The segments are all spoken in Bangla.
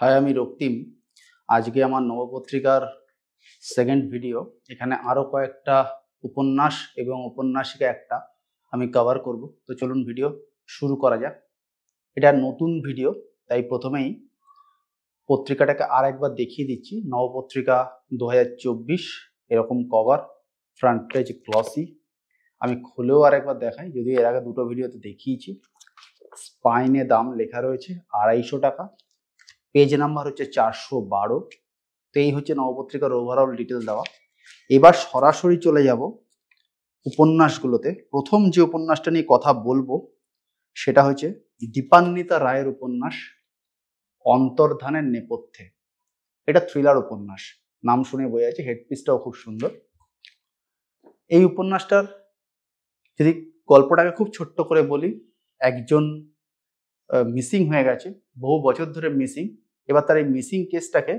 হাই, আমি রক্তিম। আজকে আমার নবপত্রিকার সেকেন্ড ভিডিও। এখানে আরও কয়েকটা উপন্যাস এবং উপন্যাসিকা একটা আমি কভার করব। তো চলুন ভিডিও শুরু করা যাক। এটা নতুন ভিডিও, তাই প্রথমেই পত্রিকাটাকে আর একবার দেখিয়ে দিচ্ছি। নবপত্রিকা 2024 এরকম কভার, ফ্রন্ট পেজ গ্লসি। আমি খুলেও আর একবার দেখাই, যদিও এর আগে দুটো ভিডিওতে দেখিয়েছি। স্পাইনে দাম লেখা রয়েছে 250 টাকা, পেজ নাম্বার হচ্ছে 412। তো এই হচ্ছে নবপত্রিকার ওভারঅল ডিটেল দেওয়া। এবার সরাসরি চলে যাব উপন্যাসগুলোতে। প্রথম যে উপন্যাসটা নিয়ে কথা বলবো সেটা হচ্ছে দীপান্বিতা রায়ের উপন্যাস অন্তর্ধানের নেপথ্যে। এটা থ্রিলার উপন্যাস, নাম শুনে বোঝা যাচ্ছে। হেডপিসটাও খুব সুন্দর। এই উপন্যাসটার যদি গল্পটাকে খুব ছোট্ট করে বলি, একজন মিসিং হয়ে গেছে, বহু বছর ধরে মিসিং। এবার তার এই মিসিং কেসটাকে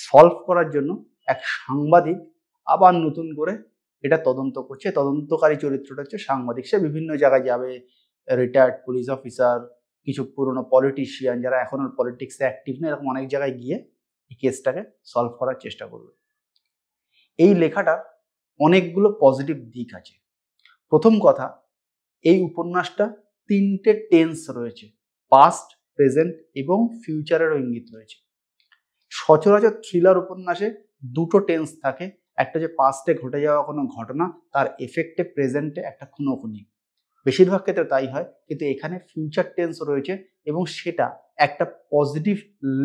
সলভ করার জন্য এক সাংবাদিক আবার নতুন করে এটা তদন্ত করছে। তদন্তকারী চরিত্রটা হচ্ছে সাংবাদিক। সে বিভিন্ন জায়গায় যাবে, রিটায়ার্ড পুলিশ অফিসার, কিছু পুরনো পলিটিশিয়ান যারা এখন আর পলিটিক্সে অ্যাক্টিভ নেই, এরকম অনেক জায়গায় গিয়ে এই কেসটাকে সলভ করার চেষ্টা করবে। এই লেখাটার অনেকগুলো পজিটিভ দিক আছে। প্রথম কথা, এই উপন্যাসটা 3টে টেন্স রয়েছে, পাস্ট, প্রেজেন্ট এবং ফিউচারেরও ইঙ্গিত রয়েছে। সচরাচর থ্রিলার উপন্যাসে 2টো টেন্স থাকে, একটা যে পাস্টে ঘটে যাওয়া কোনো ঘটনা, তার এফেক্টে প্রেজেন্টে একটা খুনোখুনি। বেশিরভাগ ক্ষেত্রে তাই হয়, কিন্তু এখানে ফিউচার টেন্স রয়েছে এবং সেটা একটা পজিটিভ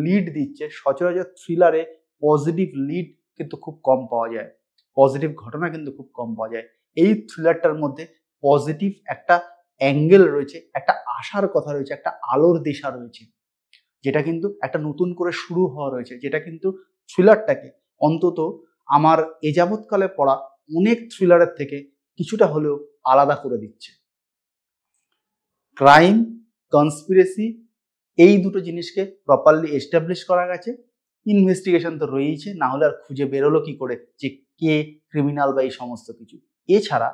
লিড দিচ্ছে। সচরাচর থ্রিলারে পজিটিভ লিড কিন্তু খুব কম পাওয়া যায়, পজিটিভ ঘটনা কিন্তু খুব কম পাওয়া যায়। এই থ্রিলারটার মধ্যে পজিটিভ একটা অ্যাঙ্গেল রয়েছে, একটা আশার কথা রয়েছে, একটা আলোর দিশা রয়েছে, যেটা কিন্তু একটা নতুন করে শুরু হওয়া রয়েছে, যেটা কিন্তু থ্রিলারটাকে অন্তত আমার এ যাবৎকালে পড়া অনেক থ্রিলারের থেকে কিছুটা হলেও আলাদা করে দিচ্ছে। ক্রাইম, কনস্পিরেসি, এই দুটো জিনিসকে প্রপারলি এস্টাবলিশ করা গেছে। ইনভেস্টিগেশন তো রয়েইছে, না হলে আর খুঁজে বেরোলো কি করে যে কে ক্রিমিনাল বা এই সমস্ত কিছু। এছাড়া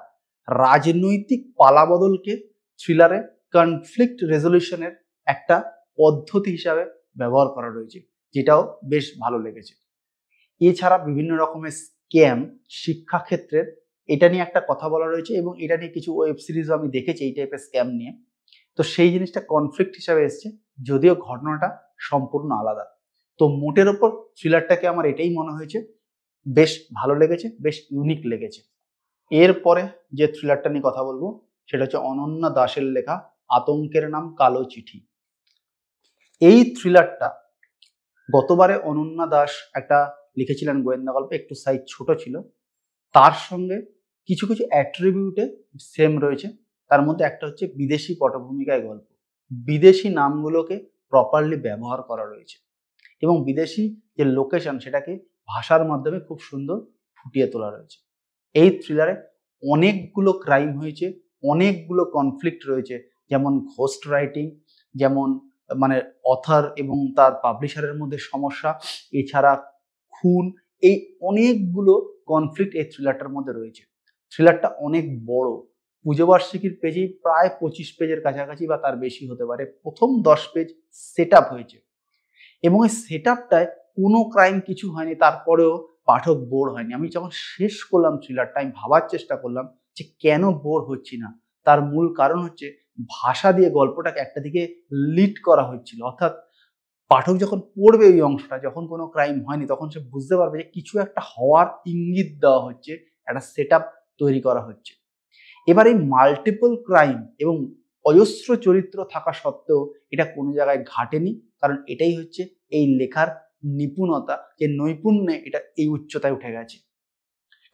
রাজনৈতিক পালাবদলকে থ্রিলারে কনফ্লিক্ট রেজলিউশনের একটা পদ্ধতি হিসাবে ব্যবহার করা রয়েছে, যেটাও বেশ ভালো লেগেছে। এছাড়া বিভিন্ন রকমের স্ক্যাম, শিক্ষাক্ষেত্রের, এটা নিয়ে একটা কথা বলা রয়েছে এবং এটা নিয়ে কিছু ওয়েব সিরিজও আমি দেখেছি এই টাইপের স্ক্যাম নিয়ে। তো সেই জিনিসটা কনফ্লিক্ট হিসাবে এসছে, যদিও ঘটনাটা সম্পূর্ণ আলাদা। তো মোটের ওপর থ্রিলারটাকে আমার এটাই মনে হয়েছে বেশ ভালো লেগেছে, বেশ ইউনিক লেগেছে। এরপরে যে থ্রিলারটা নিয়ে কথা বলবো সেটা হচ্ছে অনন্যা দাশের লেখা আতঙ্কের নাম কালো চিঠি। এই থ্রিলারটা গতবারে অনন্যা দাশ একটা লিখেছিলেন গোয়েন্দা গল্প, একটু সাইজ ছোট ছিল। তার সঙ্গে কিছু কিছু অ্যাট্রিবিউটে সেম রয়েছে। তার মধ্যে একটা হচ্ছে বিদেশি পটভূমিকায় গল্প, বিদেশি নামগুলোকে প্রপারলি ব্যবহার করা রয়েছে এবং বিদেশি যে লোকেশন সেটাকে ভাষার মাধ্যমে খুব সুন্দর ফুটিয়ে তোলা রয়েছে। এই থ্রিলারে অনেকগুলো ক্রাইম হয়েছে, অনেকগুলো কনফ্লিক্ট রয়েছে, যেমন ঘোস্ট রাইটিং, যেমন মানে অথার এবং তার পাবলিশারের মধ্যে সমস্যা, এছাড়া খুন, এই অনেকগুলো কনফ্লিক্ট এই থ্রিলারটার মধ্যে রয়েছে। থ্রিলারটা অনেক বড়, পুজোবার্ষিকীর পেজেই প্রায় 25 পেজের কাছাকাছি বা তার বেশি হতে পারে। প্রথম 10 পেজ সেট আপ হয়েছে এবং এই সেট আপটায় কোনো ক্রাইম কিছু হয়নি, তারপরেও পাঠক বোর হয়নি। আমি যখন শেষ করলাম থ্রিলারটা, আমি ভাবার চেষ্টা করলাম যে কেন বোর হচ্ছি না। তার মূল কারণ হচ্ছে ভাষা দিয়ে গল্পটাকে একটা দিকে লিড করা হচ্ছিল। অর্থাৎ পাঠক যখন পড়বে এই অংশটা, যখন কোনো ক্রাইম হয়নি, তখন সে বুঝতে পারবে যে কিছু একটা হওয়ার ইঙ্গিত দেওয়া হচ্ছে, একটা সেট আপ তৈরি করা হচ্ছে। এবার এই মাল্টিপল ক্রাইম এবং অজস্র চরিত্র থাকা সত্ত্বেও এটা কোনো জায়গায় ঘাটেনি, কারণ এটাই হচ্ছে এই লেখার নিপুণতা, যে নৈপুণ্যে এটা এই উচ্চতায় উঠে গেছে।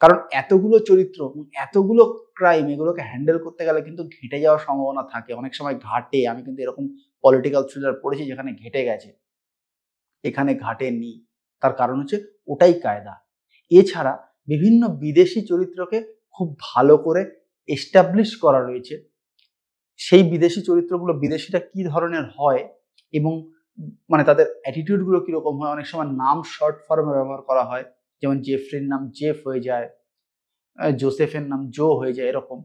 কারণ এতগুলো চরিত্র, এতগুলো ক্রাইম, এগুলোকে হ্যান্ডেল করতে গেলে কিন্তু ঘেটে যাওয়ার সম্ভাবনা থাকে, অনেক সময় ঘাটে। আমি কিন্তু এরকম পলিটিক্যাল থ্রিলার পড়েছি যেখানে ঘেটে গেছে, এখানে ঘাটেনি। তার কারণ হচ্ছে ওটাই কায়দা। এছাড়া বিভিন্ন বিদেশি চরিত্রকে খুব ভালো করে এস্টাবলিশ করা রয়েছে। সেই বিদেশি চরিত্রগুলো, বিদেশিরা কি ধরনের হয় এবং মানে তাদের অ্যাটিটিউডগুলো কীরকম হয়। অনেক সময় নাম শর্ট ফর্মে ব্যবহার করা হয়, যেমন জেফ্রির নাম জেফ হয়ে যায়, জোসেফের নাম জো হয়ে যায়, এরকম।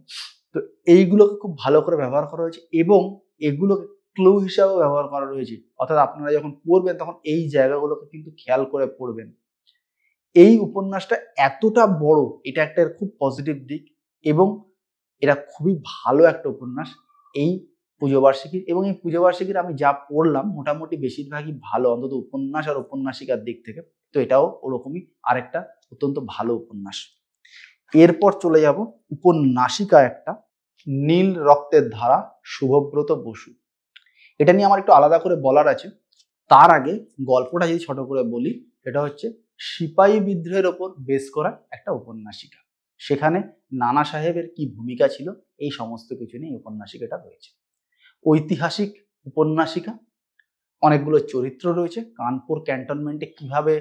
তো এইগুলোকে খুব ভালো করে ব্যবহার করা হয়েছে এবং এগুলোকে ক্লু হিসাবেও ব্যবহার করা রয়েছে। অর্থাৎ আপনারা যখন পড়বেন তখন এই জায়গাগুলোকে কিন্তু খেয়াল করে পড়বেন। এই উপন্যাসটা এতটা বড়, এটা একটা খুব পজিটিভ দিক এবং এটা খুবই ভালো একটা উপন্যাস এই পুজো বার্ষিকীর। এবং এই পুজো বার্ষিকীর আমি যা পড়লাম মোটামুটি বেশিরভাগই ভালো, অন্তত উপন্যাস আর উপন্যাসিকার দিক থেকে। তো এটাও ওরকমই আরেকটা অত্যন্ত ভালো উপন্যাস। এরপর চলে যাব উপন্যাসিকা একটা, নীল রক্তের ধারা, শুভব্রত বসু। এটা নিয়ে আমার একটু আলাদা করে বলার আছে। তার আগে গল্পটা যদি ছোট করে বলি, এটা হচ্ছে সিপাহী বিদ্রোহের ওপর বেস করা একটা উপন্যাসিকা। সেখানে নানা সাহেবের কি ভূমিকা ছিল এই সমস্ত কিছু নিয়ে উপন্যাসিকাটা রয়েছে। ঐতিহাসিক উপন্যাসিকা, অনেকগুলো চরিত্র রয়েছে। কানপুর ক্যান্টনমেন্টে কিভাবে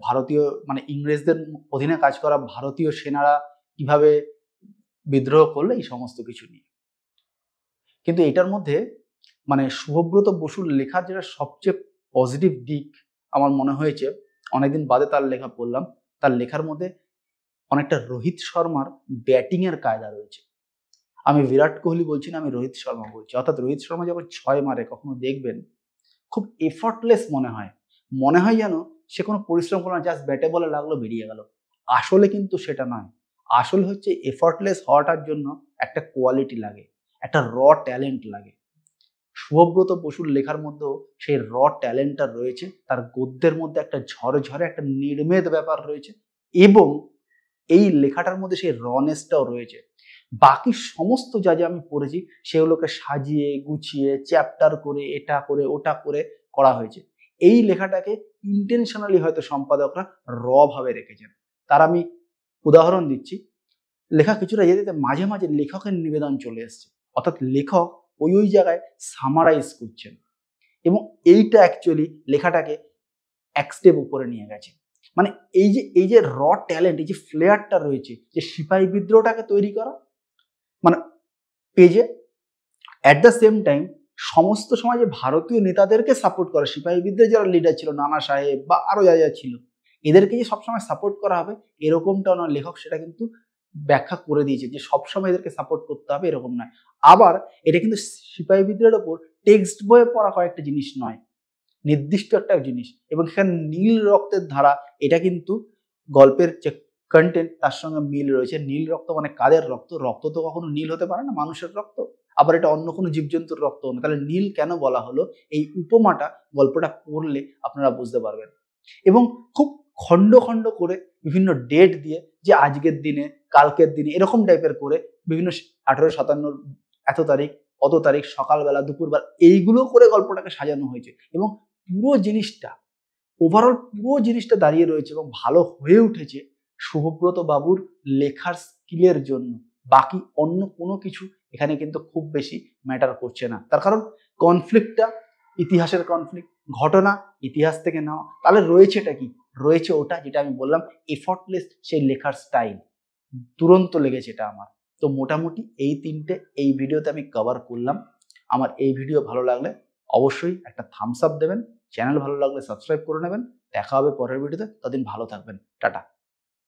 ভারতীয় মানে ইংরেজদের অধীনে কাজ করা ভারতীয় সেনারা কিভাবে বিদ্রোহ করলো এই সমস্ত কিছু নিয়ে। কিন্তু এটার মধ্যে মানে শুভব্রত বসুর লেখার যেটা সবচেয়ে পজিটিভ দিক আমার মনে হয়েছে, অনেকদিন বাদে তার লেখা পড়লাম, তার লেখার মধ্যে অনেকটা রোহিত শর্মার ব্যাটিং এর কায়দা রয়েছে। আমি বিরাট কোহলি বলছি না, আমি রোহিত শর্মা বলছি। অর্থাৎ রোহিত শর্মা যখন 6 মারে কখনো দেখবেন খুব এফর্টলেস মনে হয়, মনে হয় যেন সে কোনো পরিশ্রম করলো না, জাস্ট ব্যাটে বলে লাগলো বেরিয়ে গেল। আসলে কিন্তু সেটা নয়। আসলে হচ্ছে এফর্টলেস হওয়াটার জন্য একটা কোয়ালিটি লাগে, একটা র ট্যালেন্ট লাগে। শুভব্রত বসুর লেখার মধ্যেও সেই র ট্যালেন্টটা রয়েছে। তার গদ্যের মধ্যে একটা ঝরঝরে একটা নির্মেদ ব্যাপার রয়েছে এবং এই লেখাটার মধ্যে সেই রনেসটাও রয়েছে। বাকি সমস্ত যা যা আমি পড়েছি সেগুলোকে সাজিয়ে গুছিয়ে চ্যাপ্টার করে এটা করে ওটা করে করা হয়েছে। এই লেখাটাকে ইন্টেনশনালি হয়তো সম্পাদকরা র ভাবে রেখেছেন। তার আমি উদাহরণ দিচ্ছি। লেখা কিছুটা যেতে মাঝে মাঝে লেখকের নিবেদন চলে এসছে, অর্থাৎ লেখক ওই জায়গায় সামারাইজ করছেন এবং এইটা অ্যাকচুয়ালি লেখাটাকে এক স্টেপ উপরে নিয়ে গেছে। মানে এই যে র ট্যালেন্ট, এই যে ফ্লেয়ারটা রয়েছে, যে সিপাহী বিদ্রোহটাকে তৈরি করা মানে পেজে, অ্যাট দ্য সেম টাইম সমস্ত সময় যে ভারতীয় নেতাদেরকে সাপোর্ট করে, সিপাহী বিদ্রোহের যারা লিডার ছিল নানা সাহেব বা আরো যা যা ছিল, এদেরকে যে সবসময় সাপোর্ট করা হবে এরকমটাও না, লেখক সেটা কিন্তু ব্যাখ্যা করে দিয়েছে যে সবসময় এদেরকে সাপোর্ট করতে হবে এরকম নয়। আবার এটা কিন্তু সিপাহী বিদ্রোহের ওপর টেক্সট বইয়ে পড়া কয়েকটা জিনিস নয়, নির্দিষ্ট একটা জিনিস। এবং এখানে নীল রক্তের ধারা, এটা কিন্তু গল্পের যে কন্টেন্ট তার সঙ্গে মিল রয়েছে। নীল রক্ত মানে কাদের রক্ত? রক্ত তো কখনো নীল হতে পারে না, মানুষের রক্ত। আবার এটা অন্য কোনো জীবজন্তুর রক্ত না। তাহলে নীল কেন বলা হলো? এই উপমাটা গল্পটা পড়লে আপনারা বুঝতে পারবেন। এবং খুব খণ্ড খণ্ড করে বিভিন্ন ডেট দিয়ে, যে আজকের দিনে কালকের দিনে এরকম টাইপের করে বিভিন্ন 1857 এত তারিখ অত তারিখ সকালবেলা দুপুরবেলা এইগুলো করে গল্পটাকে সাজানো হয়েছে। এবং পুরো জিনিসটা ওভারঅল পুরো জিনিসটা দাঁড়িয়ে রয়েছে এবং ভালো হয়ে উঠেছে শুভব্রত বাবুর লেখার স্কিলের জন্য। বাকি অন্য কোনো কিছু এখানে কিন্তু খুব বেশি ম্যাটার করছে না। তার কারণ কনফ্লিক্টটা ইতিহাসের কনফ্লিক্ট, ঘটনা ইতিহাস থেকে নেওয়া। তাহলে রয়েছেটা কি? রয়েছে ওটা যেটা আমি বললাম, এফর্টলেস সেই লেখার স্টাইল। দুরন্ত লেগেছে এটা আমার। তো মোটামুটি এই তিনটে এই ভিডিওতে আমি কভার করলাম। আমার এই ভিডিও ভালো লাগলে অবশ্যই একটা থামস আপ দেবেন, চ্যানেল ভালো লাগলে সাবস্ক্রাইব করে নেবেন। দেখা হবে পরের ভিডিওতে, ততদিন ভালো থাকবেন, টাটা।